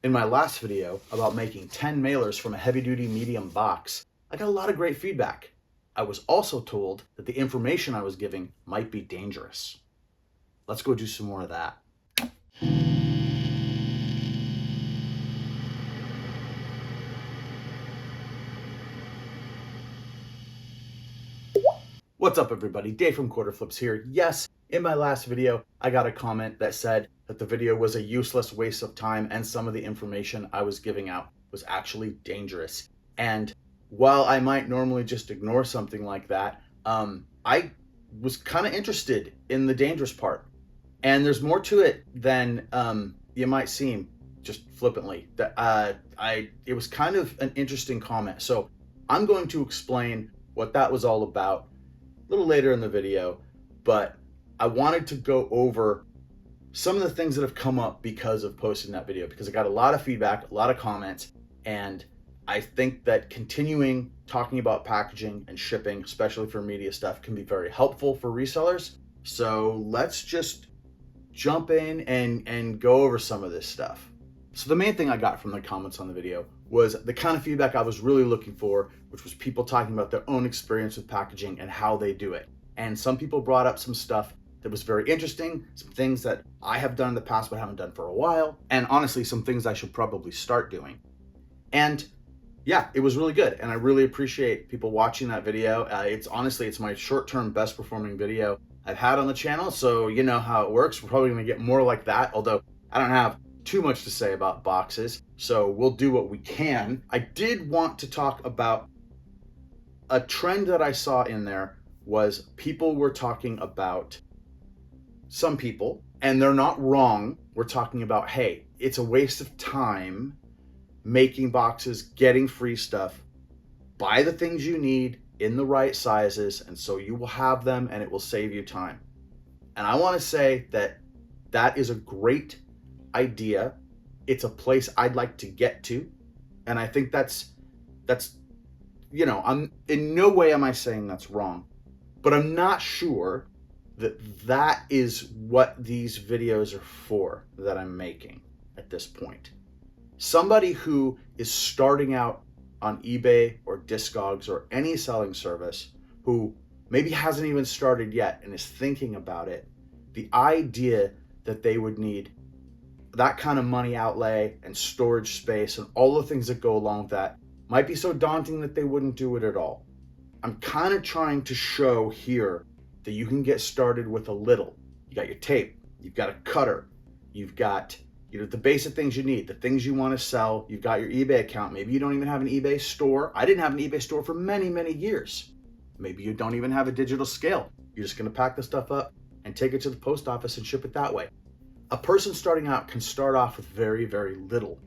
In my last video about making 10 mailers from a heavy-duty medium box, I got a lot of great feedback. I was also told that the information I was giving might be dangerous. Let's go do some more of that. What's up everybody, Dave from Quarter Flips here. Yes, in my last video, I got a comment that said that the video was a useless waste of time and some of the information I was giving out was actually dangerous. And while I might normally just ignore something like that, I was kind of interested in the dangerous part. And there's more to it than you might seem just flippantly. It was kind of an interesting comment. So I'm going to explain what that was all about a little later in the video, but I wanted to go over some of the things that have come up because of posting that video, because I got a lot of feedback, a lot of comments, and I think that continuing talking about packaging and shipping, especially for media stuff, can be very helpful for resellers. So let's just jump in and go over some of this stuff. So the main thing I got from the comments on the video was the kind of feedback I was really looking for, which was people talking about their own experience with packaging and how they do it. And some people brought up some stuff that was very interesting, some things that I have done in the past but haven't done for a while, and honestly some things I should probably start doing. And yeah, it was really good, and I really appreciate people watching that video. It's my short-term best performing video I've had on the channel, so you know how it works. We're probably gonna get more like that, although I don't have too much to say about boxes, so we'll do what we can. I did want to talk about a trend that I saw in there was people were talking about, some people, and they're not wrong, we're talking about, hey, it's a waste of time making boxes, getting free stuff. Buy the things you need in the right sizes, and so you will have them and it will save you time. And I want to say that that is a great idea. It's a place I'd like to get to, and I think that's you know, I'm in no way am I saying that's wrong, but I'm not sure that is what these videos are for that I'm making at this point. Somebody who is starting out on eBay or Discogs or any selling service, who maybe hasn't even started yet and is thinking about it, the idea that they would need that kind of money outlay and storage space and all the things that go along with that might be so daunting that they wouldn't do it at all. I'm kind of trying to show here that you can get started with a little. You got your tape, you've got a cutter, you've got the basic things you need, the things you want to sell, you've got your eBay account. Maybe you don't even have an eBay store. I didn't have an eBay store for many, many years. Maybe you don't even have a digital scale. You're just going to pack the stuff up and take it to the post office and ship it that way. A person starting out can start off with very, very little.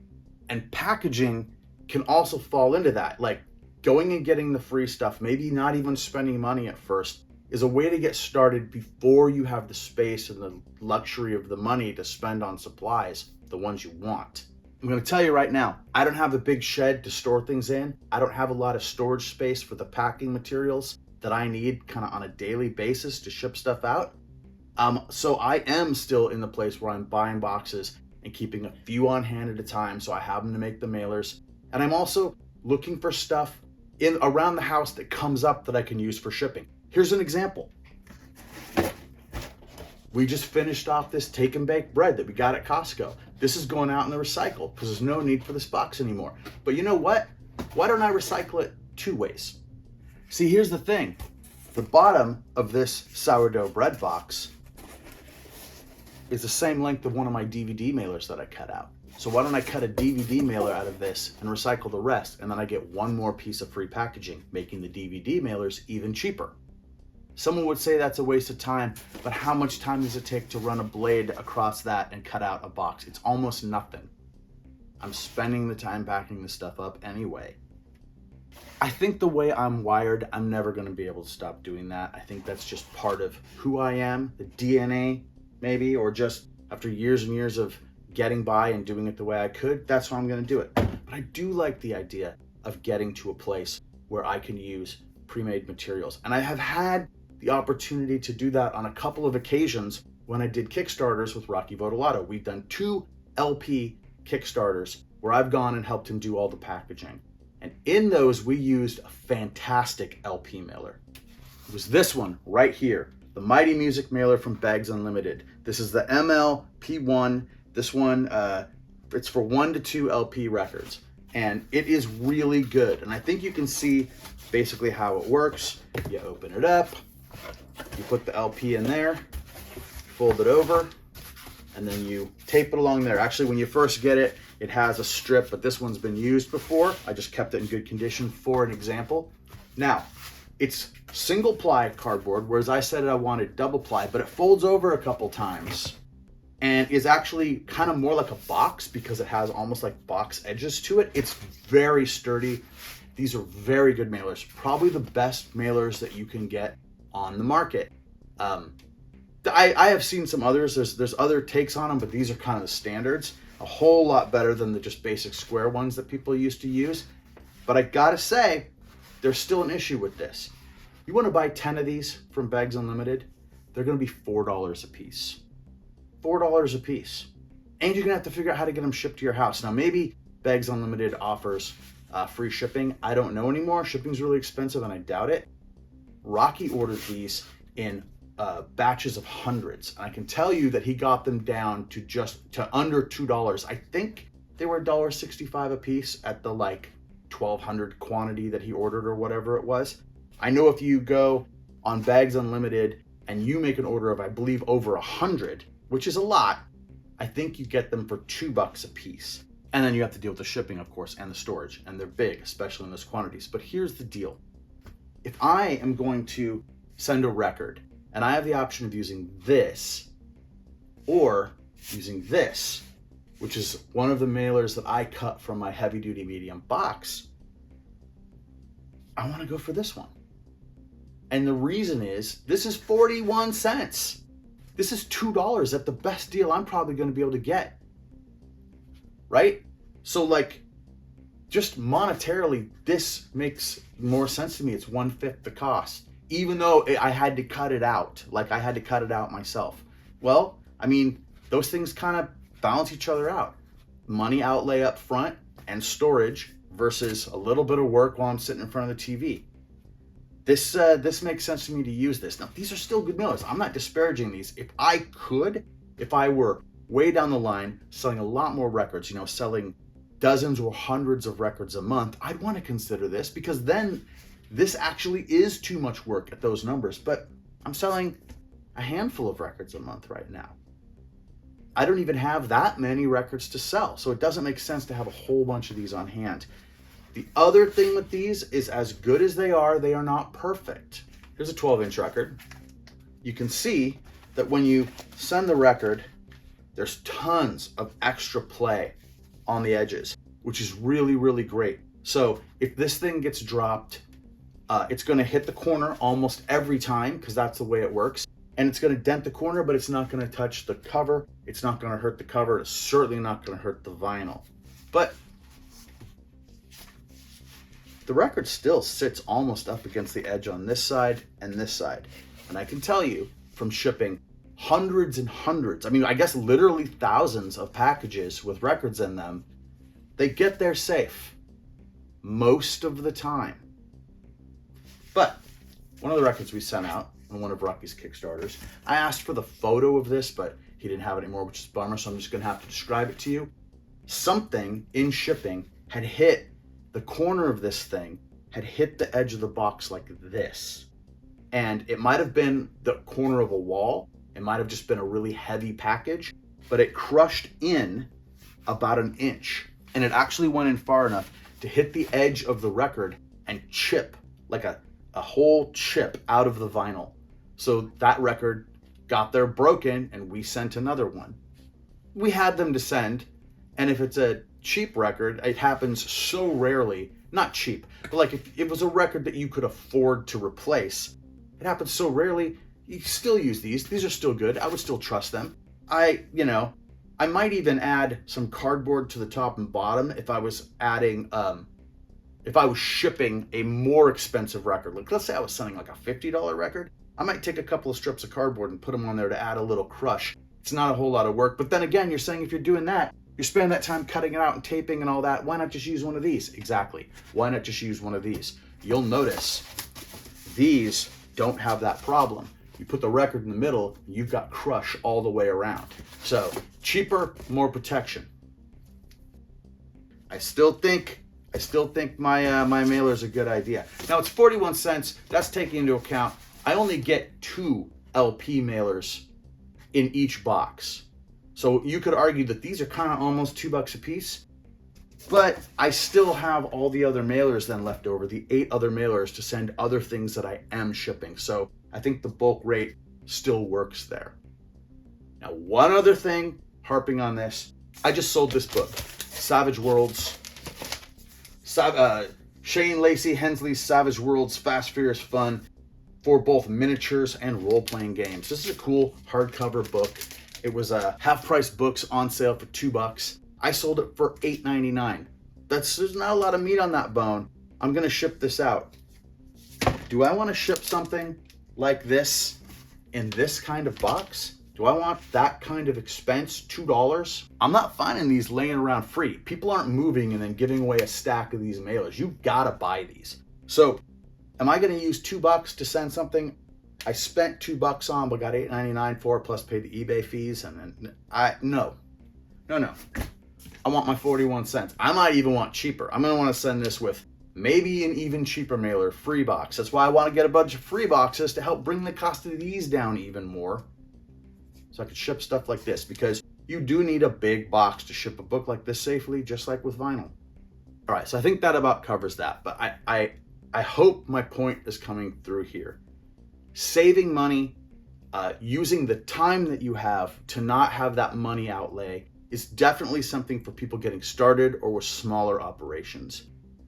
And packaging can also fall into that. Like going and getting the free stuff, maybe not even spending money at first, is a way to get started before you have the space and the luxury of the money to spend on supplies, the ones you want. I'm going to tell you right now, I don't have a big shed to store things in. I don't have a lot of storage space for the packing materials that I need kind of on a daily basis to ship stuff out. So I am still in the place where I'm buying boxes and keeping a few on hand at a time so I have them to make the mailers. And I'm also looking for stuff around the house that comes up that I can use for shipping. Here's an example. We just finished off this take and bake bread that we got at Costco. This is going out in the recycle because there's no need for this box anymore. But you know what? Why don't I recycle it two ways? See, here's the thing. The bottom of this sourdough bread box is the same length of one of my DVD mailers that I cut out. So why don't I cut a DVD mailer out of this and recycle the rest, and then I get one more piece of free packaging, making the DVD mailers even cheaper. Someone would say that's a waste of time, but how much time does it take to run a blade across that and cut out a box? It's almost nothing. I'm spending the time packing this stuff up anyway. I think the way I'm wired, I'm never going to be able to stop doing that. I think that's just part of who I am, the DNA maybe, or just after years and years of getting by and doing it the way I could, that's how I'm going to do it. But I do like the idea of getting to a place where I can use pre-made materials. And I have had the opportunity to do that on a couple of occasions when I did Kickstarters with Rocky Vodolato. We've done 2 LP Kickstarters where I've gone and helped him do all the packaging. And in those, we used a fantastic LP mailer. It was this one right here, the Mighty Music mailer from Bags Unlimited. This is the MLP1. This one, it's for 1 to 2 LP records. And it is really good. And I think you can see basically how it works. You open it up, you put the LP in there, fold it over, and then you tape it along there. Actually, when you first get it, it has a strip, but this one's been used before. I just kept it in good condition for an example. Now, it's single ply cardboard, whereas I said I wanted double ply, but it folds over a couple times and is actually kind of more like a box because it has almost like box edges to it. It's very sturdy. These are very good mailers, probably the best mailers that you can get on the market. I have seen some others. There's other takes on them, but these are kind of the standards. A whole lot better than the just basic square ones that people used to use. But I gotta say, there's still an issue with this. You want to buy 10 of these from Bags Unlimited, they're going to be $4 a piece. $4 a piece. And you're going to have to figure out how to get them shipped to your house. Now, maybe Bags Unlimited offers free shipping. I don't know anymore. Shipping's really expensive, and I doubt it. Rocky ordered these in batches of hundreds. And I can tell you that he got them down to under $2. I think they were $1.65 a piece at the like 1,200 quantity that he ordered or whatever it was. I know if you go on Bags Unlimited and you make an order of, I believe, over 100, which is a lot, I think you get them for $2 a piece. And then you have to deal with the shipping, of course, and the storage. And they're big, especially in those quantities. But here's the deal. If I am going to send a record and I have the option of using this or using this, which is one of the mailers that I cut from my heavy duty medium box, I want to go for this one. And the reason is, this is 41 cents. This is $2 at the best deal I'm probably going to be able to get. Right? So like, just monetarily, this makes more sense to me. It's 1/5 the cost, even though I had to cut it out. Like I had to cut it out myself. Well, I mean, those things kind of balance each other out. Money outlay up front and storage versus a little bit of work while I'm sitting in front of the TV. This makes sense to me to use this. Now, these are still good mailers. I'm not disparaging these. If I were way down the line, selling a lot more records, selling dozens or hundreds of records a month, I'd want to consider this, because then this actually is too much work at those numbers. But I'm selling a handful of records a month right now. I don't even have that many records to sell, so it doesn't make sense to have a whole bunch of these on hand. The other thing with these is, as good as they are not perfect. Here's a 12-inch record. You can see that when you send the record, there's tons of extra play on the edges, which is really, really great. So if this thing gets dropped, it's going to hit the corner almost every time, because that's the way it works. And it's going to dent the corner, but it's not going to touch the cover. It's not going to hurt the cover. It's certainly not going to hurt the vinyl. But the record still sits almost up against the edge on this side and this side. And I can tell you, from shipping hundreds and hundreds, I mean, I guess literally thousands of packages with records in them, they get there safe most of the time. But one of the records we sent out on one of Rocky's Kickstarters, I asked for the photo of this, but he didn't have it anymore, which is a bummer, so I'm just going to have to describe it to you. Something in shipping had hit the corner of this thing, had hit the edge of the box like this. And it might have been the corner of a wall. It might have just been a really heavy package, but it crushed in about an inch. And it actually went in far enough to hit the edge of the record and chip, like a whole chip out of the vinyl. So that record got there broken, and we sent another one. We had them to send, and if it's a cheap record, it happens so rarely. Not cheap, but like if it was a record that you could afford to replace, it happens so rarely. You still use these. These are still good. I would still trust them. I might even add some cardboard to the top and bottom if I was adding, if I was shipping a more expensive record. Like, let's say I was sending like a $50 record. I might take a couple of strips of cardboard and put them on there to add a little crush. It's not a whole lot of work. But then again, you're saying if you're doing that, You're spending that time cutting it out and taping and all that. Why not just use one of these? Exactly. Why not just use one of these? You'll notice these don't have that problem. You put the record in the middle, you've got crush all the way around. So cheaper, more protection. I still think my mailer is a good idea. Now it's 41 cents. That's taking into account I only get 2 LP mailers in each box. So you could argue that these are kind of almost $2 a piece, but I still have all the other mailers then left over, the 8 other mailers to send other things that I am shipping. So I think the bulk rate still works there. Now, one other thing, harping on this, I just sold this book, Savage Worlds, Shane Lacey Hensley's Savage Worlds Fast Furious Fun, for both miniatures and role-playing games. This is a cool hardcover book. It was a half-price books on sale for $2. I sold it for $8.99. There's not a lot of meat on that bone. I'm gonna ship this out. Do I want to ship something like this in this kind of box? Do I want that kind of expense, $2? I'm not finding these laying around free. People aren't moving and then giving away a stack of these mailers. You've gotta buy these. So am I gonna use $2 to send something I spent $2 on but got $8.99 for, plus paid the eBay fees? And then no. I want my 41 cents. I might even want cheaper. I'm gonna want to send this with maybe an even cheaper mailer, free box. That's why I want to get a bunch of free boxes to help bring the cost of these down even more. So I could ship stuff like this, because you do need a big box to ship a book like this safely, just like with vinyl. All right, so I think that about covers that, but I hope my point is coming through here. Saving money, using the time that you have to not have that money outlay is definitely something for people getting started or with smaller operations.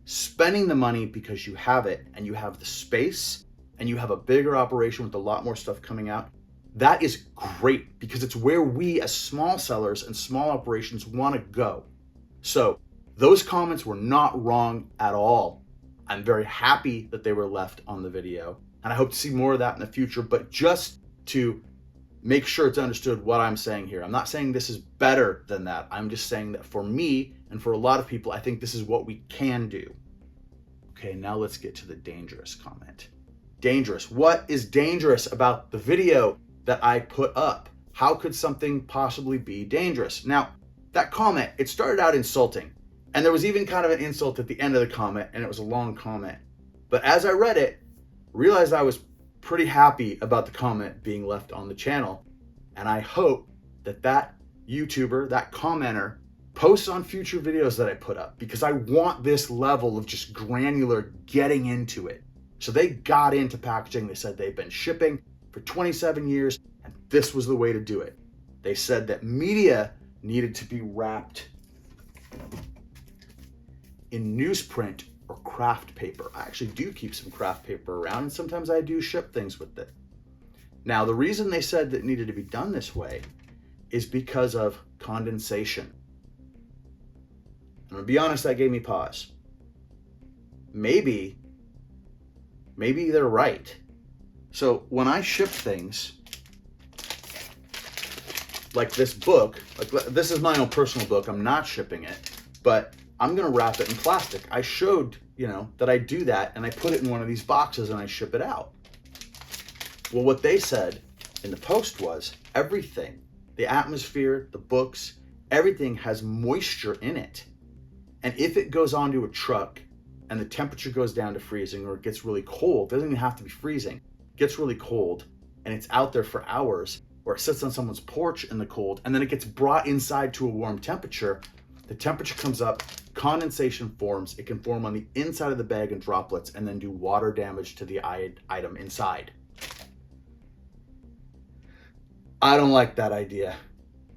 Spending the money because you have it and you have the space and you have a bigger operation with a lot more stuff coming out, that is great, because it's where we as small sellers and small operations want to go. So those comments were not wrong at all. I'm very happy that they were left on the video, and I hope to see more of that in the future. But just to make sure it's understood what I'm saying here, I'm not saying this is better than that. I'm just saying that for me and for a lot of people, I think this is what we can do. Okay, now let's get to the dangerous comment. Dangerous. What is dangerous about the video that I put up? How could something possibly be dangerous? Now, that comment, it started out insulting, and there was even kind of an insult at the end of the comment, and it was a long comment. But as I read it, realized I was pretty happy about the comment being left on the channel, and I hope that that YouTuber, that commenter, posts on future videos that I put up, because I want this level of just granular getting into it. So they got into packaging. They said they've been shipping for 27 years, and this was the way to do it. They said that media needed to be wrapped in newsprint or craft paper. I actually do keep some craft paper around, and sometimes I do ship things with it. Now, the reason they said that it needed to be done this way is because of condensation. I'm gonna be honest, that gave me pause. Maybe they're right. So when I ship things like this book, like this is my own personal book, I'm not shipping it, but I'm gonna wrap it in plastic. I showed, that I do that, and I put it in one of these boxes and I ship it out. Well, what they said in the post was everything, the atmosphere, the books, everything has moisture in it. And if it goes onto a truck and the temperature goes down to freezing, or it gets really cold, it doesn't even have to be freezing, it gets really cold and it's out there for hours, or it sits on someone's porch in the cold, and then it gets brought inside to a warm temperature, the temperature comes up, condensation forms, it can form on the inside of the bag in droplets and then do water damage to the item inside. I don't like that idea.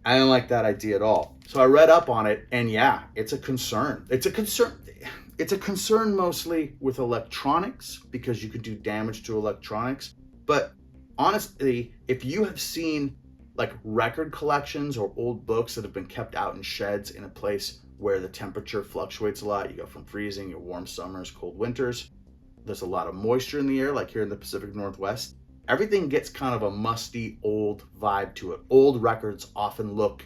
I don't like that idea at all. So I read up on it, and yeah, it's a concern. It's a concern mostly with electronics, because you could do damage to electronics. But honestly, if you have seen like record collections or old books that have been kept out in sheds in a place where the temperature fluctuates a lot, you go from freezing, your warm summers, cold winters, there's a lot of moisture in the air, like here in the Pacific Northwest, everything gets kind of a musty old vibe to it. Old records often look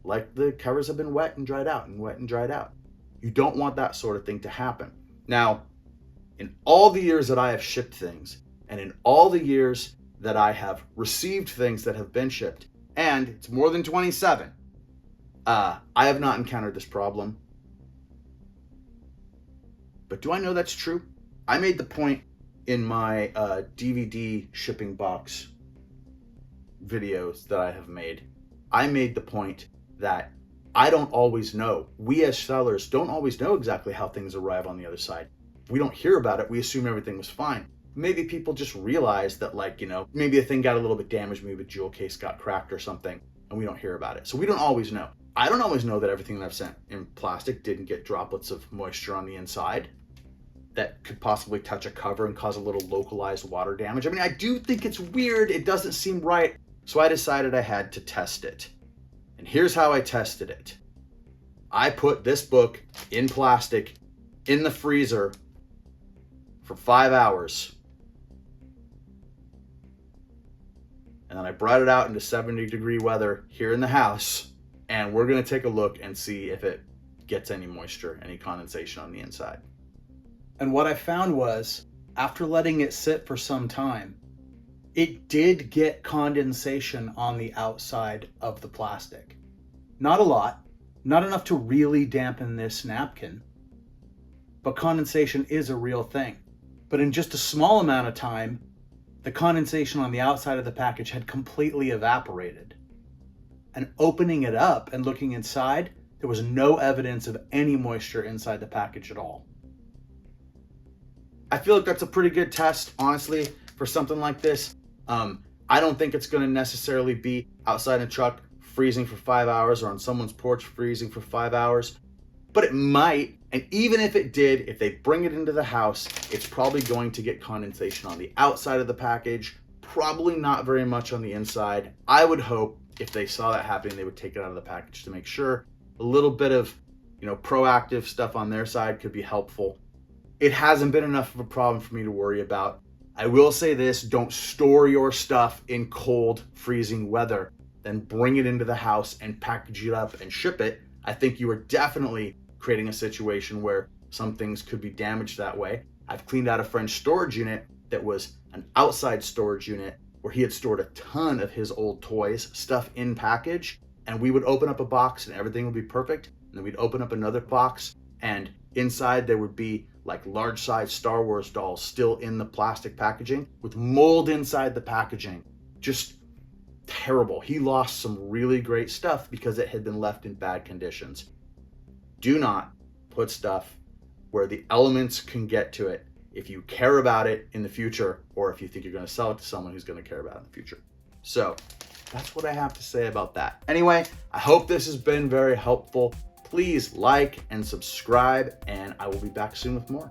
like the covers have been wet and dried out and wet and dried out. You don't want that sort of thing to happen. Now, in all the years that I have shipped things, and in all the years that I have received things that have been shipped, and it's more than 27, I have not encountered this problem. But do I know that's true? I made the point in my DVD shipping box videos that I have made. I made the point that I don't always know. We as sellers don't always know exactly how things arrive on the other side. We don't hear about it. We assume everything was fine. Maybe people just realized that, like, you know, maybe a thing got a little bit damaged, maybe a jewel case got cracked or something, and we don't hear about it. So we don't always know. I don't always know that everything that I've sent in plastic didn't get droplets of moisture on the inside that could possibly touch a cover and cause a little localized water damage. I mean, I do think it's weird. It doesn't seem right. So I decided I had to test it. And here's how I tested it. I put this book in plastic in the freezer for 5 hours. And then I brought it out into 70-degree weather here in the house. And we're going to take a look and see if it gets any moisture, any condensation on the inside. And what I found was, after letting it sit for some time, it did get condensation on the outside of the plastic. Not a lot, not enough to really dampen this napkin, but condensation is a real thing. But in just a small amount of time, the condensation on the outside of the package had completely evaporated. And opening it up and looking inside, there was no evidence of any moisture inside the package at all. I feel like that's a pretty good test, honestly, for something like this. I don't think it's going to necessarily be outside a truck freezing for 5 hours or on someone's porch freezing for 5 hours, but it might. And even if it did, if they bring it into the house, it's probably going to get condensation on the outside of the package, probably not very much on the inside. I would hope if they saw that happening, they would take it out of the package to make sure. A little bit of, you know, proactive stuff on their side could be helpful. It hasn't been enough of a problem for me to worry about. I will say this, don't store your stuff in cold, freezing weather, then bring it into the house and package it up and ship it. I think you are definitely creating a situation where some things could be damaged that way. I've cleaned out a friend's storage unit that was an outside storage unit where he had stored a ton of his old toys, stuff in package, and we would open up a box and everything would be perfect. And then we'd open up another box and inside there would be like large size Star Wars dolls still in the plastic packaging with mold inside the packaging. Just terrible. He lost some really great stuff because it had been left in bad conditions. Do not put stuff where the elements can get to it if you care about it in the future, or if you think you're going to sell it to someone who's going to care about it in the future. So that's what I have to say about that. Anyway, I hope this has been very helpful. Please like and subscribe, and I will be back soon with more.